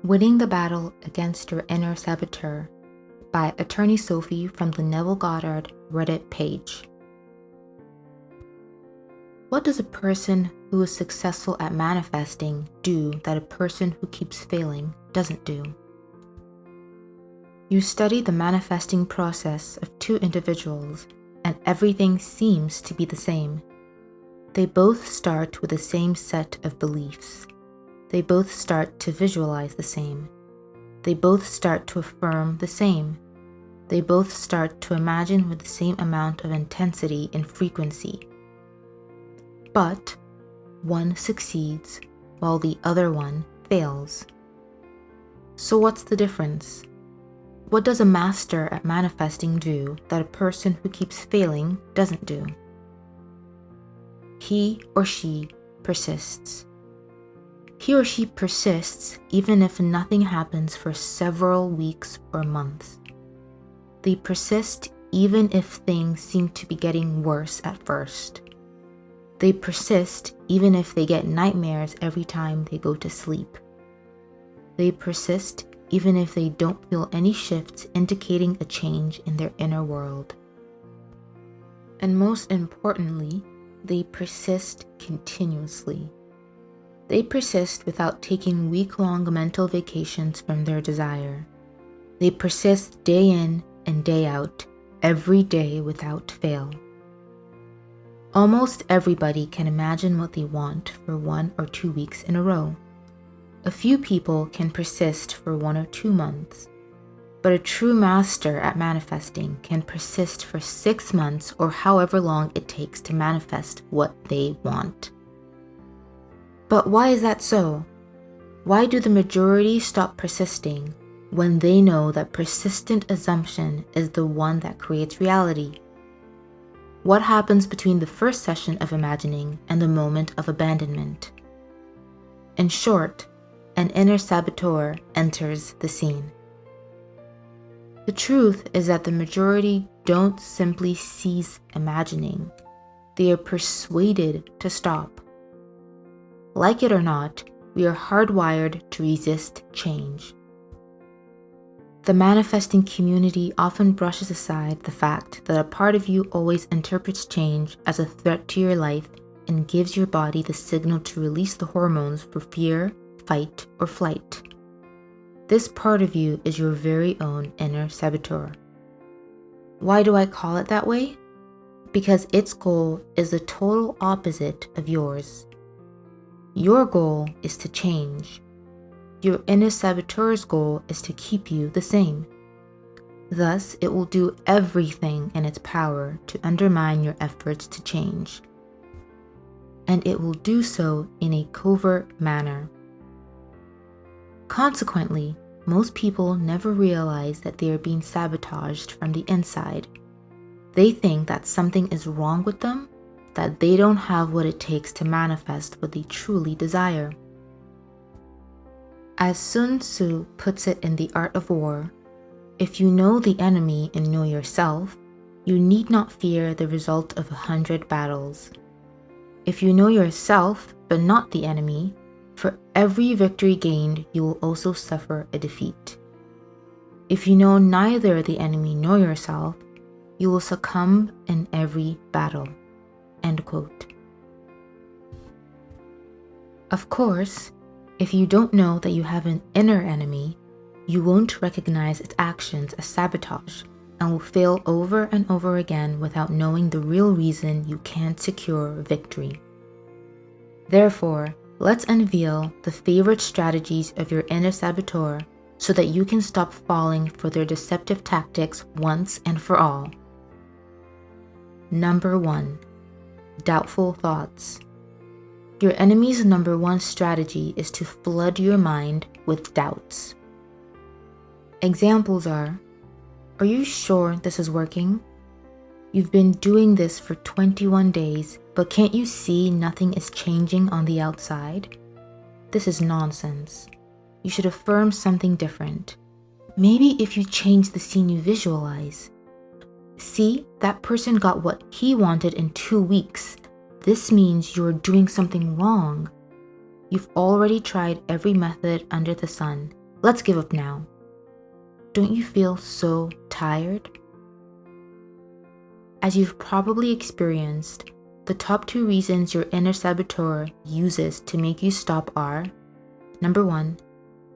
Winning the Battle Against Your Inner Saboteur by Attorney Sophie from the Neville Goddard Reddit page. What does a person who is successful at manifesting do that a person who keeps failing doesn't do? You study the manifesting process of two individuals and everything seems to be the same. They both start with the same set of beliefs. They both start to visualize the same. They both start to affirm the same. They both start to imagine with the same amount of intensity and frequency. But one succeeds while the other one fails. So what's the difference? What does a master at manifesting do that a person who keeps failing doesn't do? He or she persists. He or she persists even if nothing happens for several weeks or months. They persist even if things seem to be getting worse at first. They persist even if they get nightmares every time they go to sleep. They persist even if they don't feel any shifts indicating a change in their inner world. And most importantly, they persist continuously. They persist without taking week-long mental vacations from their desire. They persist day in and day out, every day without fail. Almost everybody can imagine what they want for 1 or 2 weeks in a row. A few people can persist for 1 or 2 months, but a true master at manifesting can persist for 6 months or however long it takes to manifest what they want. But why is that so? Why do the majority stop persisting when they know that persistent assumption is the one that creates reality? What happens between the first session of imagining and the moment of abandonment? In short, an inner saboteur enters the scene. The truth is that the majority don't simply cease imagining. They are persuaded to stop. Like it or not, we are hardwired to resist change. The manifesting community often brushes aside the fact that a part of you always interprets change as a threat to your life and gives your body the signal to release the hormones for fear, fight, or flight. This part of you is your very own inner saboteur. Why do I call it that way? Because its goal is the total opposite of yours. Your goal is to change. Your inner saboteur's goal is to keep you the same. Thus, it will do everything in its power to undermine your efforts to change. And it will do so in a covert manner. Consequently, most people never realize that they are being sabotaged from the inside. They think that something is wrong with them, that they don't have what it takes to manifest what they truly desire. As Sun Tzu puts it in The Art of War, if you know the enemy and know yourself, you need not fear the result of 100 battles. If you know yourself but not the enemy, for every victory gained, you will also suffer a defeat. If you know neither the enemy nor yourself, you will succumb in every battle. End quote. Of course, if you don't know that you have an inner enemy, you won't recognize its actions as sabotage and will fail over and over again without knowing the real reason you can't secure victory. Therefore, let's unveil the favorite strategies of your inner saboteur so that you can stop falling for their deceptive tactics once and for all. Number 1. Doubtful thoughts. Your enemy's number 1 strategy is to flood your mind with doubts. Examples are you sure this is working? You've been doing this for 21 days, but can't you see nothing is changing on the outside? This is nonsense. You should affirm something different. Maybe if you change the scene you visualize. See, that person got what he wanted in 2 weeks. This means you're doing something wrong. You've already tried every method under the sun. let's give up now. Don't you feel so tired? As you've probably experienced, the top 2 reasons your inner saboteur uses to make you stop are: number 1,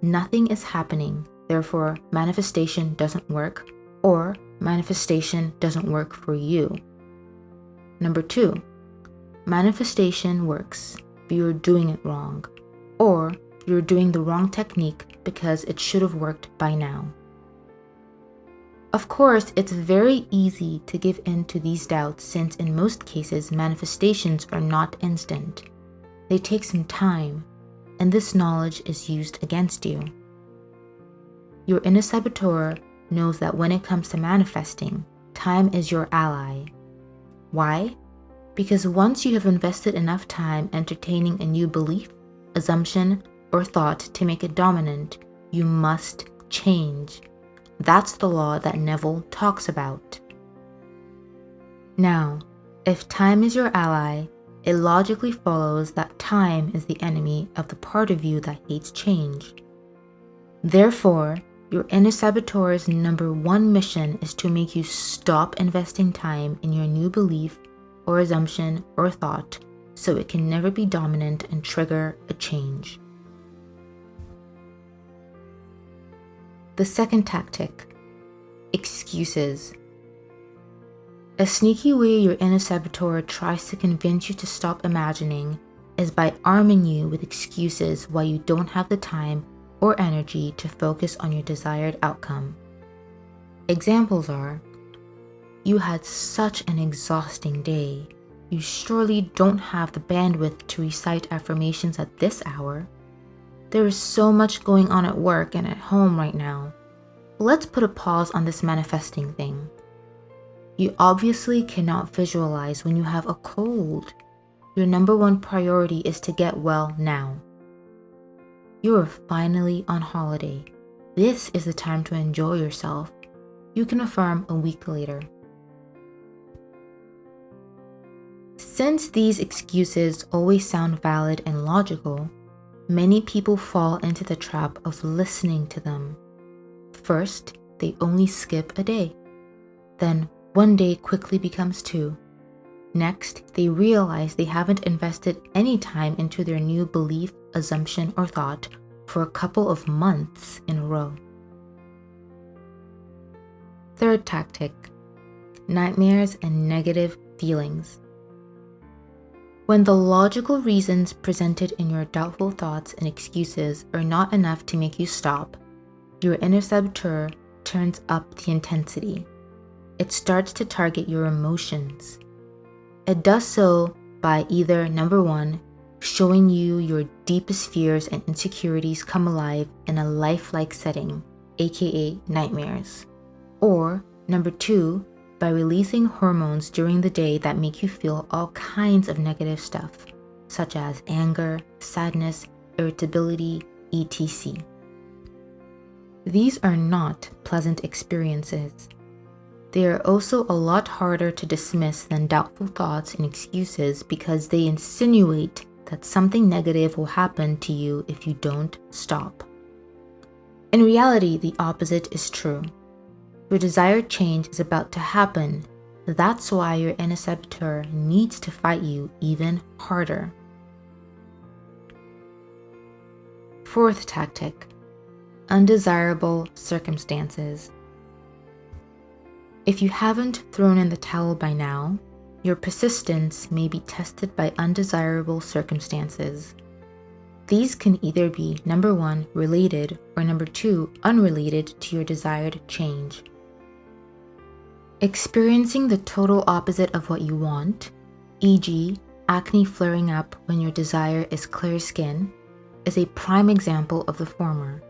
nothing is happening, therefore manifestation doesn't work, or manifestation doesn't work for you. Number 2, manifestation works, but you're doing it wrong, or you're doing the wrong technique because it should have worked by now. Of course, it's very easy to give in to these doubts since in most cases manifestations are not instant. They take some time, and this knowledge is used against you. Your inner saboteur knows that when it comes to manifesting, time is your ally. Why? Because once you have invested enough time entertaining a new belief, assumption, or thought to make it dominant, you must change. That's the law that Neville talks about. Now, if time is your ally, it logically follows that time is the enemy of the part of you that hates change. Therefore, your inner saboteur's number 1 mission is to make you stop investing time in your new belief or assumption or thought so it can never be dominant and trigger a change. The second tactic, excuses. A sneaky way your inner saboteur tries to convince you to stop imagining is by arming you with excuses why you don't have the time or energy to focus on your desired outcome. Examples are: you had such an exhausting day. You surely don't have the bandwidth to recite affirmations at this hour. There is so much going on at work and at home right now. Let's put a pause on this manifesting thing. You obviously cannot visualize when you have a cold. Your number 1 priority is to get well now. You are finally on holiday. This is the time to enjoy yourself. You can affirm a week later. Since these excuses always sound valid and logical, many people fall into the trap of listening to them. First, they only skip a day. Then, one day quickly becomes 2. Next, they realize they haven't invested any time into their new belief, assumption, or thought for a couple of months in a row. Third tactic, nightmares and negative feelings. When the logical reasons presented in your doubtful thoughts and excuses are not enough to make you stop, your inner saboteur turns up the intensity. It starts to target your emotions. It does so by either, number 1, showing you your deepest fears and insecurities come alive in a lifelike setting, aka nightmares. Or, number 2, by releasing hormones during the day that make you feel all kinds of negative stuff, such as anger, sadness, irritability, etc. These are not pleasant experiences. They are also a lot harder to dismiss than doubtful thoughts and excuses because they insinuate that something negative will happen to you if you don't stop. In reality, the opposite is true. Your desired change is about to happen. That's why your inner saboteur needs to fight you even harder. Fourth tactic, undesirable circumstances. If you haven't thrown in the towel by now, your persistence may be tested by undesirable circumstances. These can either be, number 1, related, or number 2, unrelated to your desired change. Experiencing the total opposite of what you want, e.g., acne flaring up when your desire is clear skin, is a prime example of the former,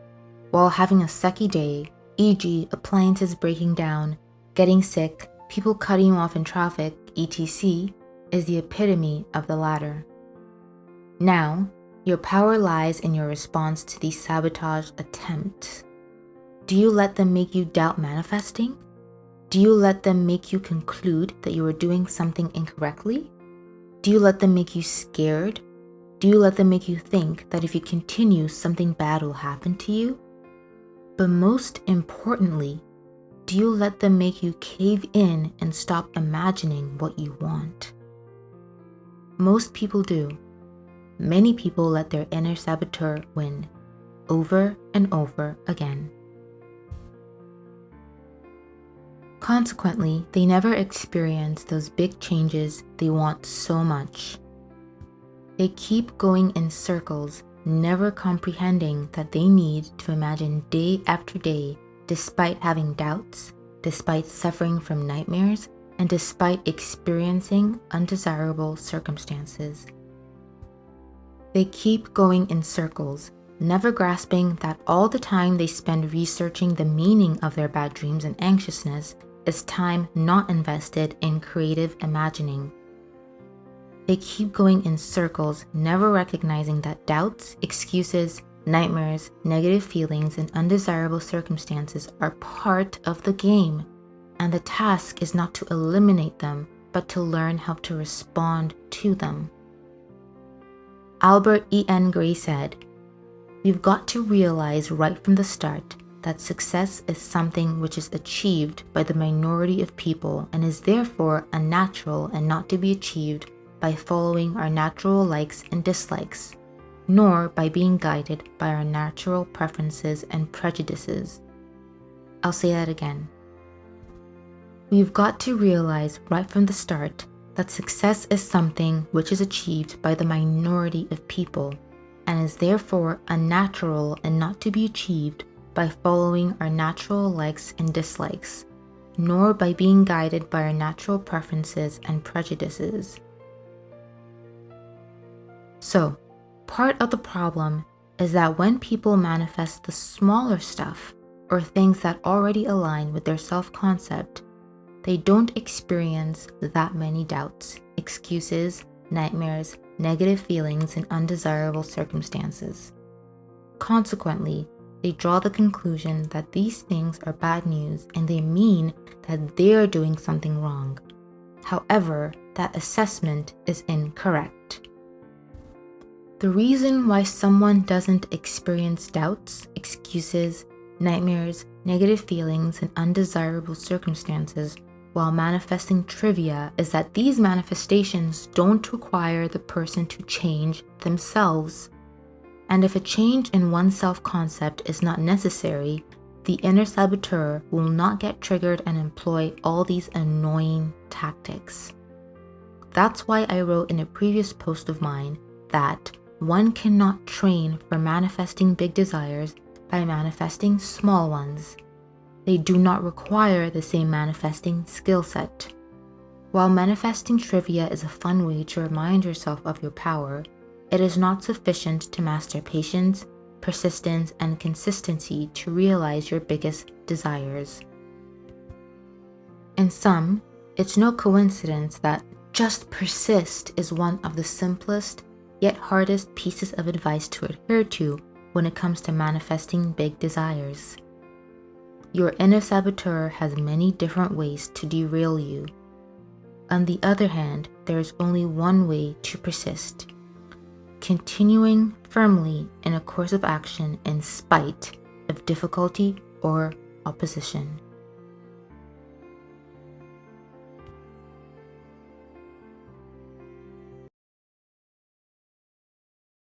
while having a sucky day, e.g., appliances breaking down, getting sick, people cutting you off in traffic, etc., is the epitome of the latter. Now, your power lies in your response to these sabotage attempts. Do you let them make you doubt manifesting? Do you let them make you conclude that you are doing something incorrectly? Do you let them make you scared? Do you let them make you think that if you continue, something bad will happen to you? But most importantly, do you let them make you cave in and stop imagining what you want? Most people do. Many people let their inner saboteur win, over and over again. Consequently, they never experience those big changes they want so much. They keep going in circles, never comprehending that they need to imagine day after day, despite having doubts, despite suffering from nightmares, and despite experiencing undesirable circumstances. They keep going in circles, never grasping that all the time they spend researching the meaning of their bad dreams and anxiousness is time not invested in creative imagining. They keep going in circles, never recognizing that doubts, excuses, nightmares, negative feelings, and undesirable circumstances are part of the game, and the task is not to eliminate them, but to learn how to respond to them. Albert E.N. Gray said, "We've got to realize right from the start that success is something which is achieved by the minority of people and is therefore unnatural and not to be achieved by following our natural likes and dislikes, nor by being guided by our natural preferences and prejudices." I'll say that again. We've got to realize right from the start that success is something which is achieved by the minority of people and is therefore unnatural and not to be achieved by following our natural likes and dislikes, nor by being guided by our natural preferences and prejudices. So, part of the problem is that when people manifest the smaller stuff or things that already align with their self-concept, they don't experience that many doubts, excuses, nightmares, negative feelings, and undesirable circumstances. Consequently, they draw the conclusion that these things are bad news and they mean that they're doing something wrong. However, that assessment is incorrect. The reason why someone doesn't experience doubts, excuses, nightmares, negative feelings, and undesirable circumstances while manifesting trivia is that these manifestations don't require the person to change themselves. And if a change in one's self-concept is not necessary, the inner saboteur will not get triggered and employ all these annoying tactics. That's why I wrote in a previous post of mine that one cannot train for manifesting big desires by manifesting small ones. They do not require the same manifesting skill set. While manifesting trivia is a fun way to remind yourself of your power, it is not sufficient to master patience, persistence, and consistency to realize your biggest desires. In sum, it's no coincidence that just persist is one of the simplest yet hardest pieces of advice to adhere to when it comes to manifesting big desires. Your inner saboteur has many different ways to derail you. On the other hand, there is only one way to persist: continuing firmly in a course of action in spite of difficulty or opposition.